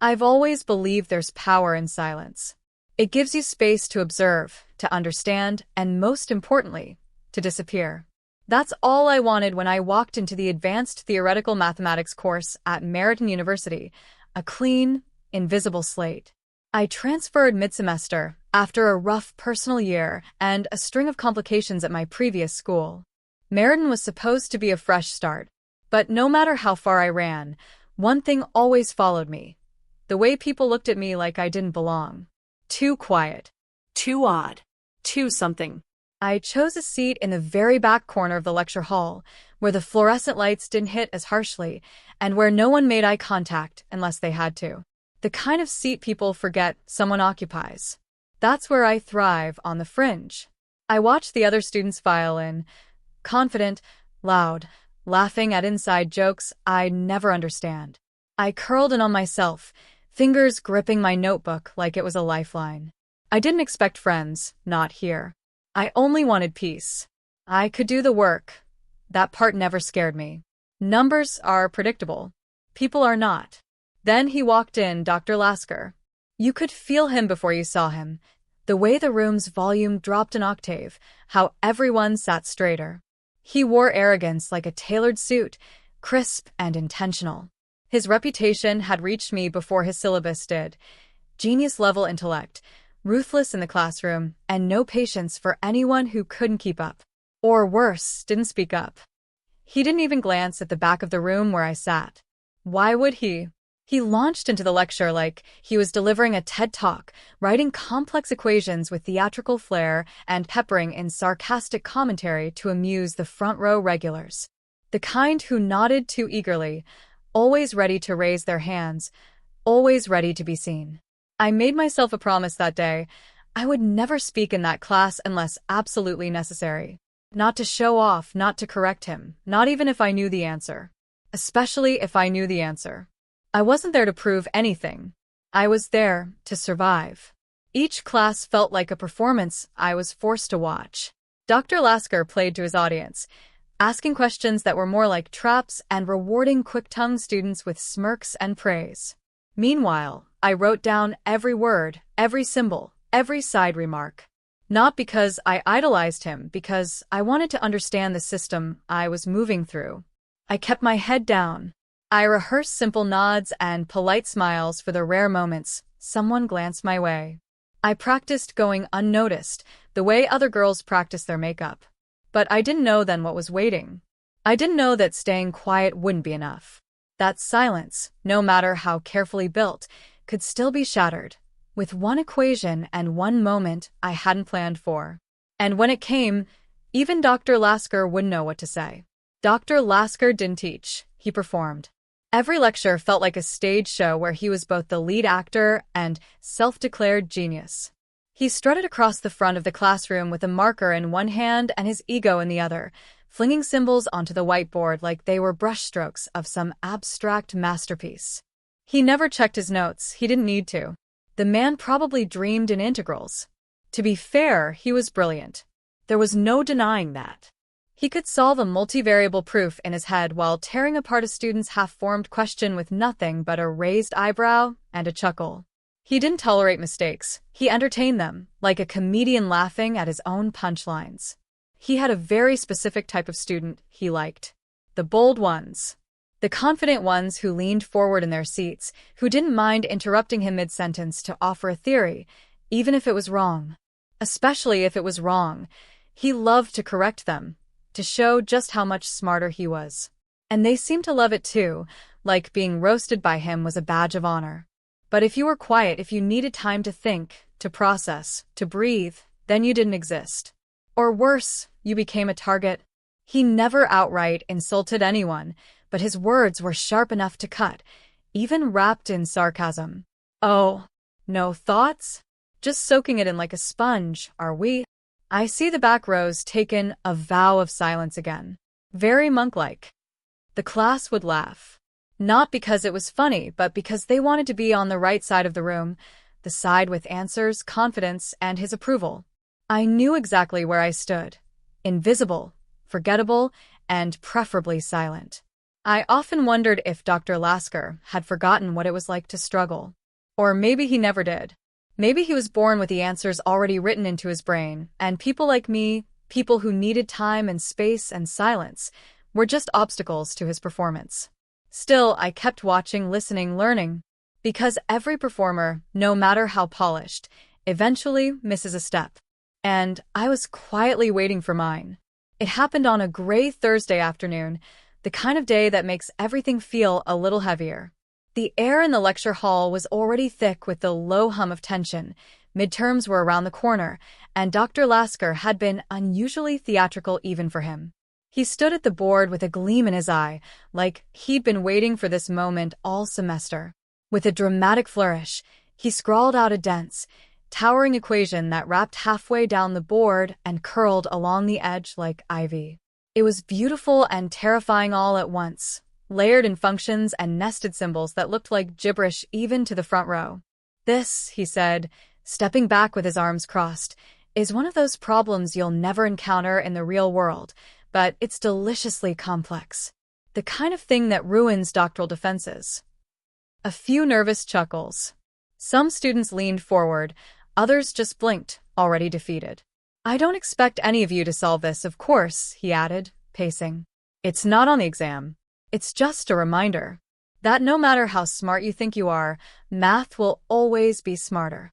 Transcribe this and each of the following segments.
I've always believed there's power in silence. It gives you space to observe, to understand, and most importantly, to disappear. That's all I wanted when I walked into the Advanced Theoretical Mathematics course at Meriden University, a clean, invisible slate. I transferred mid-semester after a rough personal year and a string of complications at my previous school. Meriden was supposed to be a fresh start, but no matter how far I ran, one thing always followed me. The way people looked at me like I didn't belong. Too quiet. Too odd. Too something. I chose a seat in the very back corner of the lecture hall, where the fluorescent lights didn't hit as harshly, and where no one made eye contact unless they had to. The kind of seat people forget someone occupies. That's where I thrive, on the fringe. I watched the other students file in, confident, loud, laughing at inside jokes I'd never understand. I curled in on myself, fingers gripping my notebook like it was a lifeline. I didn't expect friends, not here. I only wanted peace. I could do the work. That part never scared me. Numbers are predictable. People are not. Then he walked in, Dr. Lasker. You could feel him before you saw him. The way the room's volume dropped an octave, how everyone sat straighter. He wore arrogance like a tailored suit, crisp and intentional. His reputation had reached me before his syllabus did. Genius-level intellect, ruthless in the classroom, and no patience for anyone who couldn't keep up. Or worse, didn't speak up. He didn't even glance at the back of the room where I sat. Why would he? He launched into the lecture like he was delivering a TED Talk, writing complex equations with theatrical flair and peppering in sarcastic commentary to amuse the front-row regulars. The kind who nodded too eagerly, always ready to raise their hands, always ready to be seen. I made myself a promise that day. I would never speak in that class unless absolutely necessary. Not to show off, not to correct him, not even if I knew the answer. Especially if I knew the answer. I wasn't there to prove anything. I was there to survive. Each class felt like a performance I was forced to watch. Dr. Lasker played to his audience, asking questions that were more like traps and rewarding quick-tongued students with smirks and praise. Meanwhile, I wrote down every word, every symbol, every side remark. Not because I idolized him, because I wanted to understand the system I was moving through. I kept my head down. I rehearsed simple nods and polite smiles for the rare moments someone glanced my way. I practiced going unnoticed, the way other girls practice their makeup. But I didn't know then what was waiting. I didn't know that staying quiet wouldn't be enough. That silence, no matter how carefully built, could still be shattered, with one equation and one moment I hadn't planned for. And when it came, even Dr. Lasker wouldn't know what to say. Dr. Lasker didn't teach, he performed. Every lecture felt like a stage show where he was both the lead actor and self-declared genius. He strutted across the front of the classroom with a marker in one hand and his ego in the other, flinging symbols onto the whiteboard like they were brushstrokes of some abstract masterpiece. He never checked his notes, he didn't need to. The man probably dreamed in integrals. To be fair, he was brilliant. There was no denying that. He could solve a multivariable proof in his head while tearing apart a student's half-formed question with nothing but a raised eyebrow and a chuckle. He didn't tolerate mistakes. He entertained them, like a comedian laughing at his own punchlines. He had a very specific type of student he liked. The bold ones. The confident ones who leaned forward in their seats, who didn't mind interrupting him mid-sentence to offer a theory, even if it was wrong. Especially if it was wrong. He loved to correct them, to show just how much smarter he was. And they seemed to love it too, like being roasted by him was a badge of honor. But if you were quiet, if you needed time to think, to process, to breathe, then you didn't exist. Or worse, you became a target. He never outright insulted anyone, but his words were sharp enough to cut, even wrapped in sarcasm. Oh, no thoughts? Just soaking it in like a sponge, are we? I see the back rows taken a vow of silence again. Very monk-like. The class would laugh. Not because it was funny, but because they wanted to be on the right side of the room, the side with answers, confidence, and his approval. I knew exactly where I stood. Invisible, forgettable, and preferably silent. I often wondered if Dr. Lasker had forgotten what it was like to struggle. Or maybe he never did. Maybe he was born with the answers already written into his brain, and people like me, people who needed time and space and silence, were just obstacles to his performance. Still, I kept watching, listening, learning. Because every performer, no matter how polished, eventually misses a step. And I was quietly waiting for mine. It happened on a gray Thursday afternoon, the kind of day that makes everything feel a little heavier. The air in the lecture hall was already thick with the low hum of tension. Midterms were around the corner, and Dr. Lasker had been unusually theatrical even for him. He stood at the board with a gleam in his eye, like he'd been waiting for this moment all semester. With a dramatic flourish, he scrawled out a dense, towering equation that wrapped halfway down the board and curled along the edge like ivy. It was beautiful and terrifying all at once, layered in functions and nested symbols that looked like gibberish even to the front row. This, he said, stepping back with his arms crossed, is one of those problems you'll never encounter in the real world, but it's deliciously complex. The kind of thing that ruins doctoral defenses. A few nervous chuckles. Some students leaned forward, others just blinked, already defeated. I don't expect any of you to solve this, of course, he added, pacing. It's not on the exam. It's just a reminder that no matter how smart you think you are, math will always be smarter.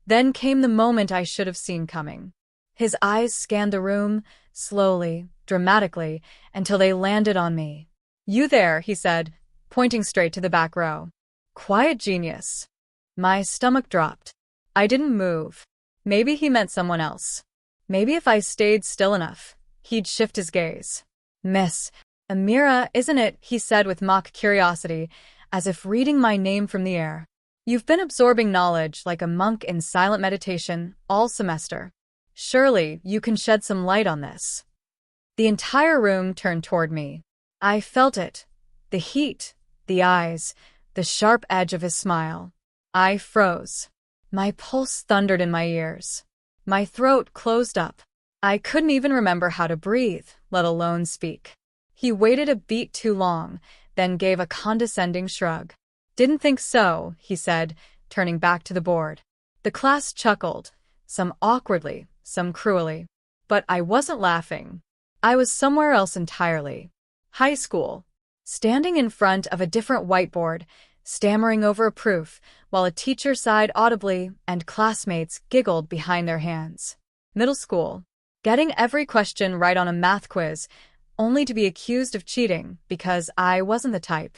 Then came the moment I should have seen coming. His eyes scanned the room, slowly, dramatically, until they landed on me. You there, he said, pointing straight to the back row. Quiet genius. My stomach dropped. I didn't move. Maybe he meant someone else. Maybe if I stayed still enough, he'd shift his gaze. Miss Amira, isn't it? He said with mock curiosity, as if reading my name from the air. You've been absorbing knowledge like a monk in silent meditation all semester. Surely you can shed some light on this. The entire room turned toward me. I felt it. The heat, the eyes, the sharp edge of his smile. I froze. My pulse thundered in my ears. My throat closed up. I couldn't even remember how to breathe, let alone speak. He waited a beat too long, then gave a condescending shrug. Didn't think so, he said, turning back to the board. The class chuckled, some awkwardly, some cruelly. But I wasn't laughing. I was somewhere else entirely. High school. Standing in front of a different whiteboard, stammering over a proof, while a teacher sighed audibly and classmates giggled behind their hands. Middle school. Getting every question right on a math quiz, only to be accused of cheating because I wasn't the type.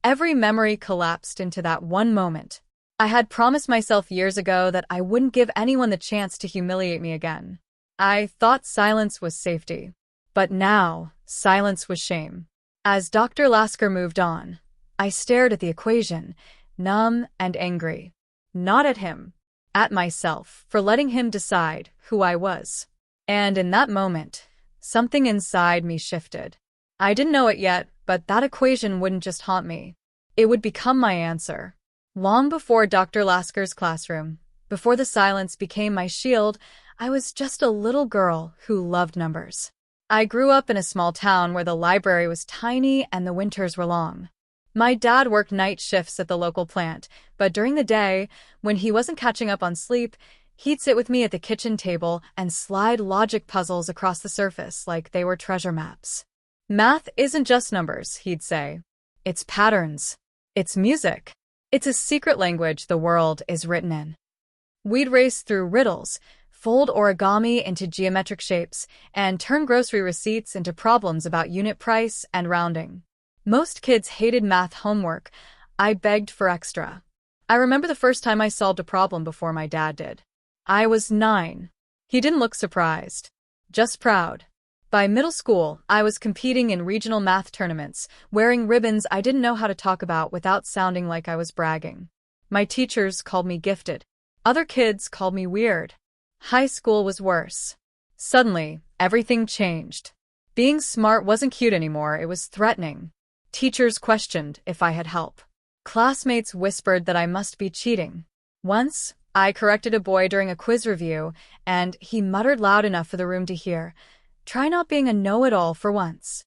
Every memory collapsed into that one moment. I had promised myself years ago that I wouldn't give anyone the chance to humiliate me again. I thought silence was safety. But now, silence was shame. As Dr. Lasker moved on, I stared at the equation, numb and angry. Not at him, at myself, for letting him decide who I was. And in that moment, something inside me shifted. I didn't know it yet, but that equation wouldn't just haunt me. It would become my answer. Long before Dr. Lasker's classroom, before the silence became my shield, I was just a little girl who loved numbers. I grew up in a small town where the library was tiny and the winters were long. My dad worked night shifts at the local plant, but during the day, when he wasn't catching up on sleep, he'd sit with me at the kitchen table and slide logic puzzles across the surface like they were treasure maps. Math isn't just numbers, he'd say. It's patterns. It's music. It's a secret language the world is written in. We'd race through riddles, fold origami into geometric shapes, and turn grocery receipts into problems about unit price and rounding. Most kids hated math homework. I begged for extra. I remember the first time I solved a problem before my dad did. I was 9. He didn't look surprised, just proud. By middle school, I was competing in regional math tournaments, wearing ribbons I didn't know how to talk about without sounding like I was bragging. My teachers called me gifted. Other kids called me weird. High school was worse. Suddenly, everything changed. Being smart wasn't cute anymore, it was threatening. Teachers questioned if I had help. Classmates whispered that I must be cheating. Once, I corrected a boy during a quiz review, and he muttered loud enough for the room to hear, "Try not being a know-it-all for once."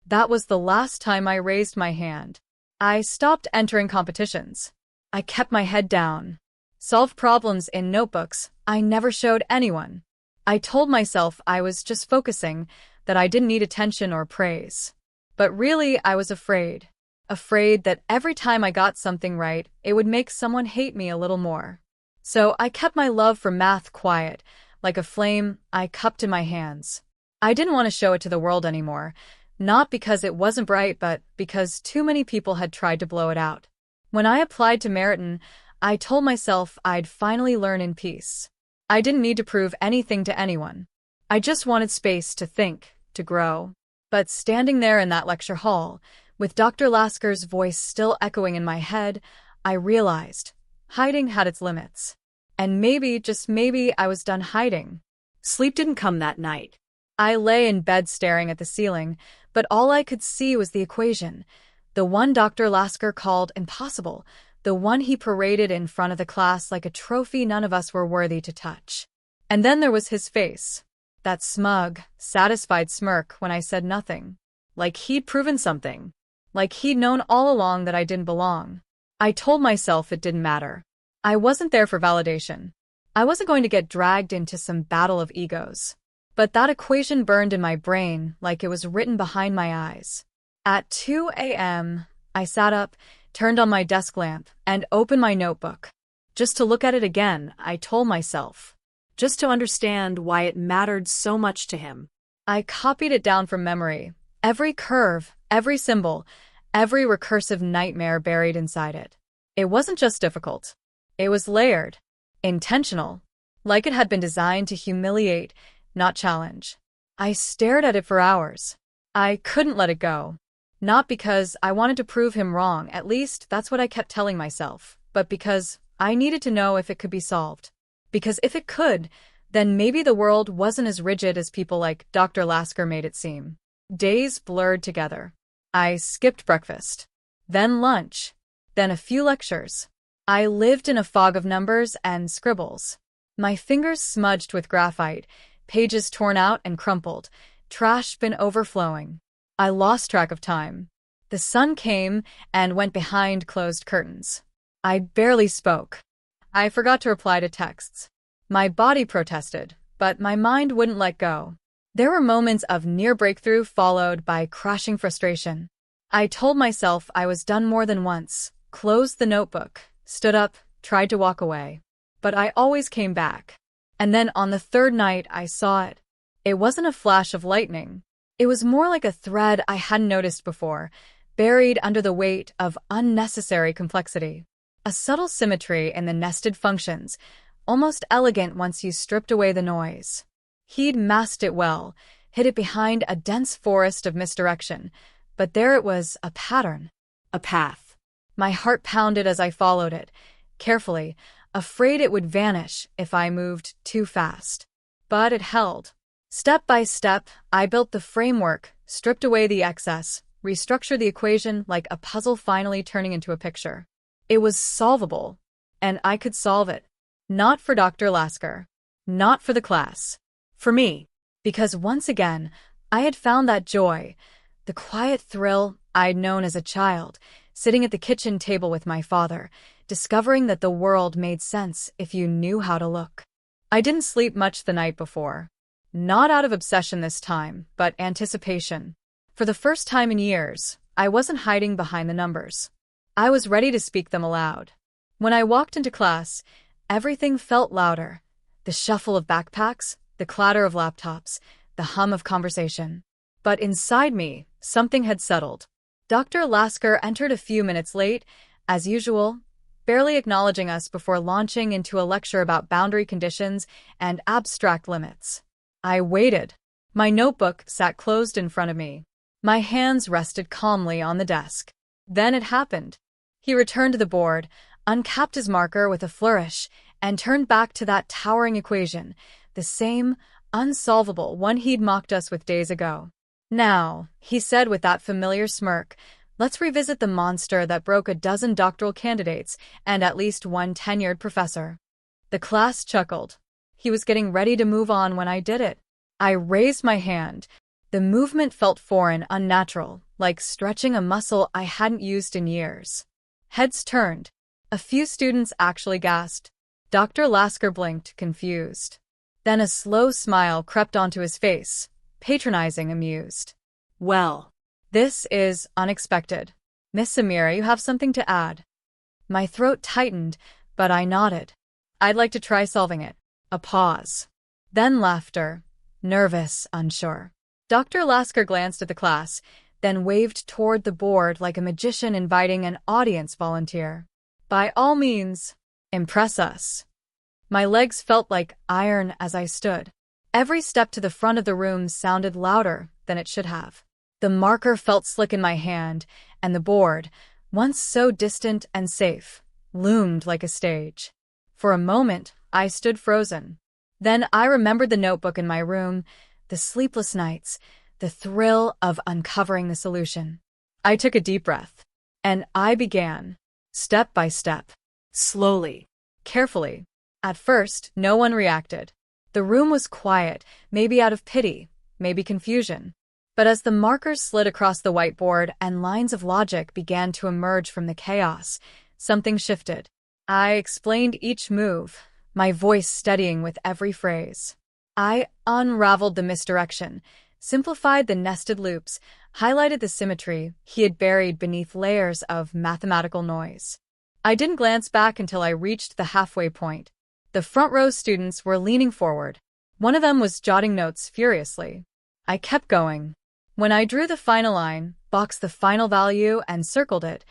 That was the last time I raised my hand. I stopped entering competitions. I kept my head down. Solved problems in notebooks I never showed anyone. I told myself I was just focusing, that I didn't need attention or praise. But really, I was afraid. Afraid that every time I got something right, it would make someone hate me a little more. So I kept my love for math quiet, like a flame I cupped in my hands. I didn't want to show it to the world anymore, not because it wasn't bright, but because too many people had tried to blow it out. When I applied to Meriton, I told myself I'd finally learn in peace. I didn't need to prove anything to anyone. I just wanted space to think, to grow. But standing there in that lecture hall, with Dr. Lasker's voice still echoing in my head, I realized hiding had its limits. And maybe, just maybe, I was done hiding. Sleep didn't come that night. I lay in bed staring at the ceiling, but all I could see was the equation. The one Dr. Lasker called impossible, the one he paraded in front of the class like a trophy none of us were worthy to touch. And then there was his face. That smug, satisfied smirk when I said nothing. Like he'd proven something. Like he'd known all along that I didn't belong. I told myself it didn't matter. I wasn't there for validation. I wasn't going to get dragged into some battle of egos. But that equation burned in my brain like it was written behind my eyes. At 2 a.m., I sat up, turned on my desk lamp, and opened my notebook. Just to look at it again, I told myself. Just to understand why it mattered so much to him. I copied it down from memory. Every curve, every symbol, every recursive nightmare buried inside it. It wasn't just difficult. It was layered. Intentional. Like it had been designed to humiliate, not challenge. I stared at it for hours. I couldn't let it go. Not because I wanted to prove him wrong, at least that's what I kept telling myself, but because I needed to know if it could be solved. Because if it could, then maybe the world wasn't as rigid as people like Dr. Lasker made it seem. Days blurred together. I skipped breakfast. Then lunch. Then a few lectures. I lived in a fog of numbers and scribbles. My fingers smudged with graphite, pages torn out and crumpled, trash bin overflowing. I lost track of time. The sun came and went behind closed curtains. I barely spoke. I forgot to reply to texts. My body protested, but my mind wouldn't let go. There were moments of near breakthrough followed by crashing frustration. I told myself I was done more than once, closed the notebook, stood up, tried to walk away. But I always came back. And then on the third night I saw it. It wasn't a flash of lightning. It was more like a thread I hadn't noticed before, buried under the weight of unnecessary complexity. A subtle symmetry in the nested functions, almost elegant once you stripped away the noise. He'd masked it well, hid it behind a dense forest of misdirection, but there it was, a pattern. A path. My heart pounded as I followed it, carefully, afraid it would vanish if I moved too fast. But it held. Step by step, I built the framework, stripped away the excess, restructured the equation like a puzzle finally turning into a picture. It was solvable, and I could solve it. Not for Dr. Lasker. Not for the class. For me. Because once again, I had found that joy, the quiet thrill I'd known as a child, sitting at the kitchen table with my father, discovering that the world made sense if you knew how to look. I didn't sleep much the night before. Not out of obsession this time, but anticipation. For the first time in years, I wasn't hiding behind the numbers. I was ready to speak them aloud. When I walked into class, everything felt louder. The shuffle of backpacks, the clatter of laptops, the hum of conversation. But inside me, something had settled. Dr. Lasker entered a few minutes late, as usual, barely acknowledging us before launching into a lecture about boundary conditions and abstract limits. I waited. My notebook sat closed in front of me. My hands rested calmly on the desk. Then it happened. He returned to the board, uncapped his marker with a flourish, and turned back to that towering equation, the same unsolvable one he'd mocked us with days ago. Now, he said with that familiar smirk, let's revisit the monster that broke a dozen doctoral candidates and at least one tenured professor. The class chuckled. He was getting ready to move on when I did it. I raised my hand, The movement felt foreign, unnatural, like stretching a muscle I hadn't used in years. Heads turned. A few students actually gasped. Dr. Lasker blinked, confused. Then a slow smile crept onto his face, patronizing, amused. Well, This is unexpected. Miss Amira, you have something to add. My throat tightened, but I nodded. I'd like to try solving it. A pause. Then laughter. Nervous, unsure. Dr. Lasker glanced at the class, then waved toward the board like a magician inviting an audience volunteer. By all means, impress us. My legs felt like iron as I stood. Every step to the front of the room sounded louder than it should have. The marker felt slick in my hand, and the board, once so distant and safe, loomed like a stage. For a moment, I stood frozen. Then I remembered the notebook in my room, the sleepless nights, the thrill of uncovering the solution. I took a deep breath, and I began, step by step, slowly. carefully. At first, no one reacted. The room was quiet, maybe out of pity, maybe confusion. But as the markers slid across the whiteboard and lines of logic began to emerge from the chaos, something shifted. I explained each move, my voice steadying with every phrase. I unraveled the misdirection, simplified the nested loops, highlighted the symmetry he had buried beneath layers of mathematical noise. I didn't glance back until I reached the halfway point. The front row students were leaning forward. One of them was jotting notes furiously. I kept going. When I drew the final line, boxed the final value, and circled it,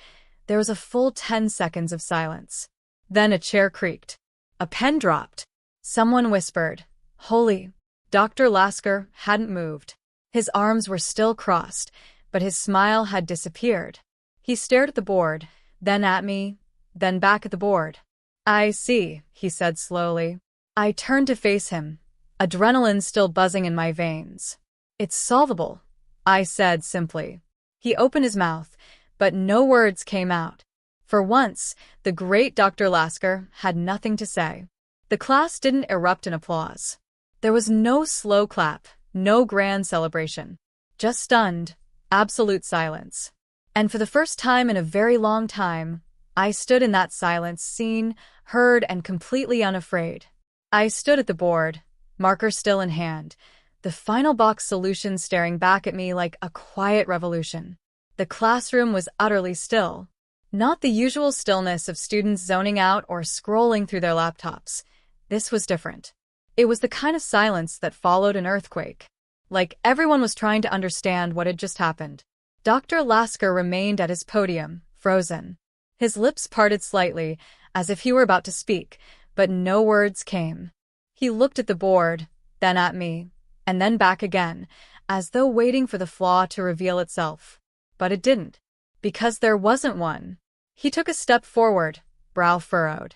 there was a full 10 seconds of silence. Then a chair creaked. A pen dropped. Someone whispered, "Holy." Dr. Lasker hadn't moved. His arms were still crossed, but his smile had disappeared. He stared at the board, then at me, then back at the board. "I see," he said slowly. I turned to face him, adrenaline still buzzing in my veins. "It's solvable," I said simply. He opened his mouth, but no words came out. For once, the great Dr. Lasker had nothing to say. The class didn't erupt in applause. There was no slow clap, no grand celebration. Just stunned, absolute silence. And for the first time in a very long time, I stood in that silence, seen, heard, and completely unafraid. I stood at the board, marker still in hand, the final box solution staring back at me like a quiet revolution. The classroom was utterly still. Not the usual stillness of students zoning out or scrolling through their laptops. This was different. It was the kind of silence that followed an earthquake. Like everyone was trying to understand what had just happened. Dr. Lasker remained at his podium, frozen. His lips parted slightly, as if he were about to speak, but no words came. He looked at the board, then at me, and then back again, as though waiting for the flaw to reveal itself. But it didn't. Because there wasn't one. He took a step forward, brow furrowed.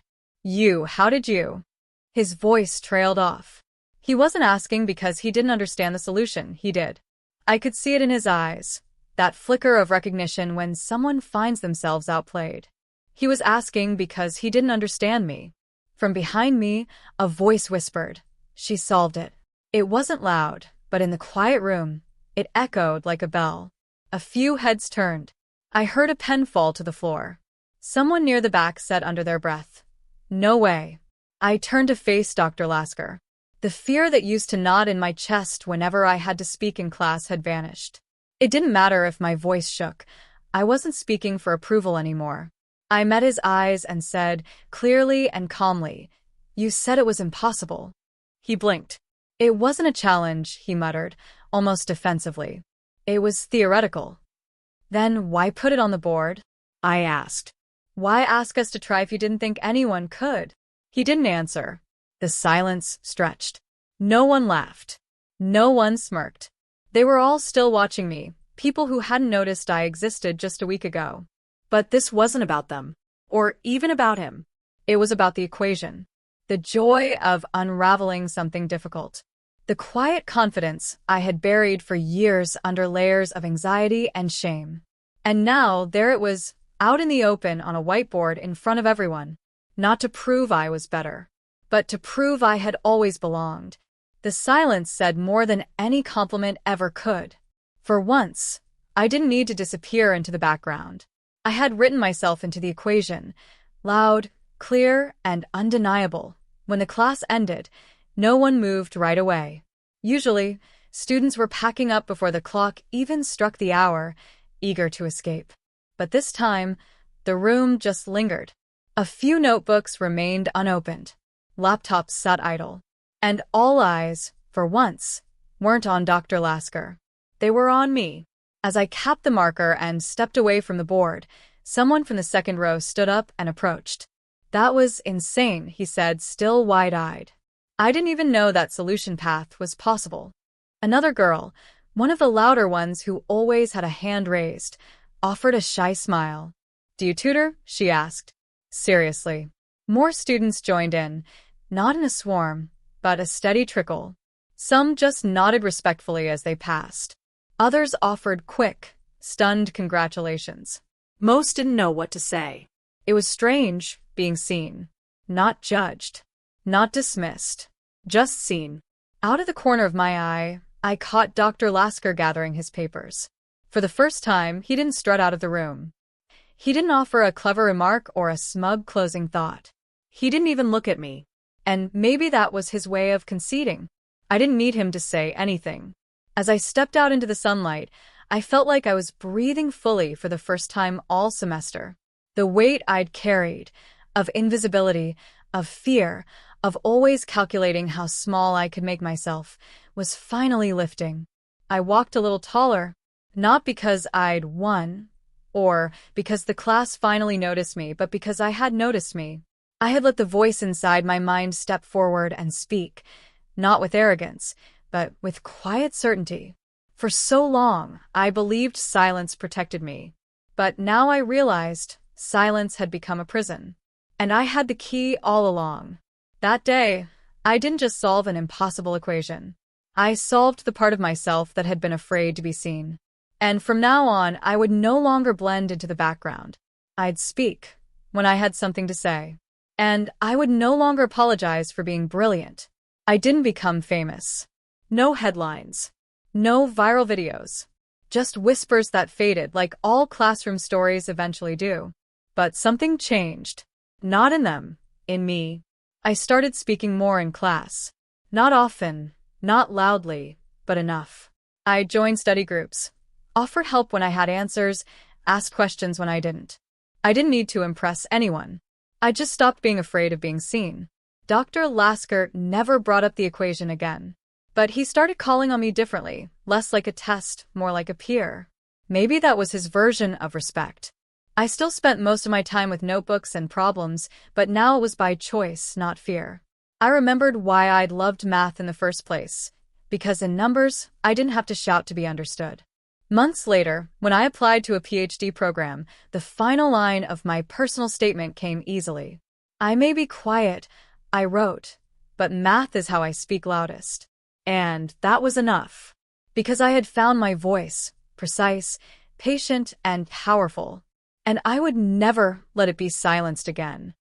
How did you? His voice trailed off. He wasn't asking because he didn't understand the solution, he did. I could see it in his eyes, that flicker of recognition when someone finds themselves outplayed. He was asking because he didn't understand me. From behind me, a voice whispered, "She solved it." It wasn't loud, but in the quiet room, it echoed like a bell. A few heads turned. I heard a pen fall to the floor. Someone near the back said under their breath, "No way." I turned to face Dr. Lasker. The fear that used to knot in my chest whenever I had to speak in class had vanished. It didn't matter if my voice shook. I wasn't speaking for approval anymore. I met his eyes and said, clearly and calmly, "You said it was impossible." He blinked. "It wasn't a challenge," he muttered, almost defensively. "It was theoretical." "Then why put it on the board?" I asked. "Why ask us to try if you didn't think anyone could?" He didn't answer. The silence stretched. No one laughed. No one smirked. They were all still watching me, people who hadn't noticed I existed just a week ago. But this wasn't about them, or even about him. It was about the equation. The joy of unraveling something difficult. The quiet confidence I had buried for years under layers of anxiety and shame. And now there it was, out in the open on a whiteboard in front of everyone. Not to prove I was better, but to prove I had always belonged. The silence said more than any compliment ever could. For once, I didn't need to disappear into the background. I had written myself into the equation, loud, clear, and undeniable. When the class ended, no one moved right away. Usually, students were packing up before the clock even struck the hour, eager to escape. But this time, the room just lingered. A few notebooks remained unopened. Laptops sat idle. And all eyes, for once, weren't on Dr. Lasker. They were on me. As I capped the marker and stepped away from the board, someone from the second row stood up and approached. "That was insane," he said, still wide-eyed. I didn't even know that solution path was possible. Another girl, one of the louder ones who always had a hand raised, offered a shy smile. "Do you tutor?" she asked. Seriously. More students joined in, not in a swarm, but a steady trickle. Some just nodded respectfully as they passed. Others offered quick, stunned congratulations. Most didn't know what to say. It was strange being seen, not judged, not dismissed, just seen. Out of the corner of my eye, I caught Dr. Lasker gathering his papers. For the first time, he didn't strut out of the room. He didn't offer a clever remark or a smug closing thought. He didn't even look at me. And maybe that was his way of conceding. I didn't need him to say anything. As I stepped out into the sunlight, I felt like I was breathing fully for the first time all semester. The weight I'd carried, of invisibility, of fear, of always calculating how small I could make myself, was finally lifting. I walked a little taller, not because I'd won, or because the class finally noticed me, but because I had noticed me. I had let the voice inside my mind step forward and speak, not with arrogance, but with quiet certainty. For so long, I believed silence protected me. But now I realized silence had become a prison. And I had the key all along. That day, I didn't just solve an impossible equation. I solved the part of myself that had been afraid to be seen. And from now on, I would no longer blend into the background. I'd speak when I had something to say. And I would no longer apologize for being brilliant. I didn't become famous. No headlines. No viral videos. Just whispers that faded like all classroom stories eventually do. But something changed. Not in them, in me. I started speaking more in class. Not often, not loudly, but enough. I joined study groups, offered help when I had answers, asked questions when I didn't. I didn't need to impress anyone. I just stopped being afraid of being seen. Dr. Lasker never brought up the equation again. But he started calling on me differently, less like a test, more like a peer. Maybe that was his version of respect. I still spent most of my time with notebooks and problems, but now it was by choice, not fear. I remembered why I'd loved math in the first place. Because in numbers, I didn't have to shout to be understood. Months later, when I applied to a PhD program, the final line of my personal statement came easily. "I may be quiet," I wrote, "but math is how I speak loudest." And that was enough. Because I had found my voice, precise, patient, and powerful. And I would never let it be silenced again.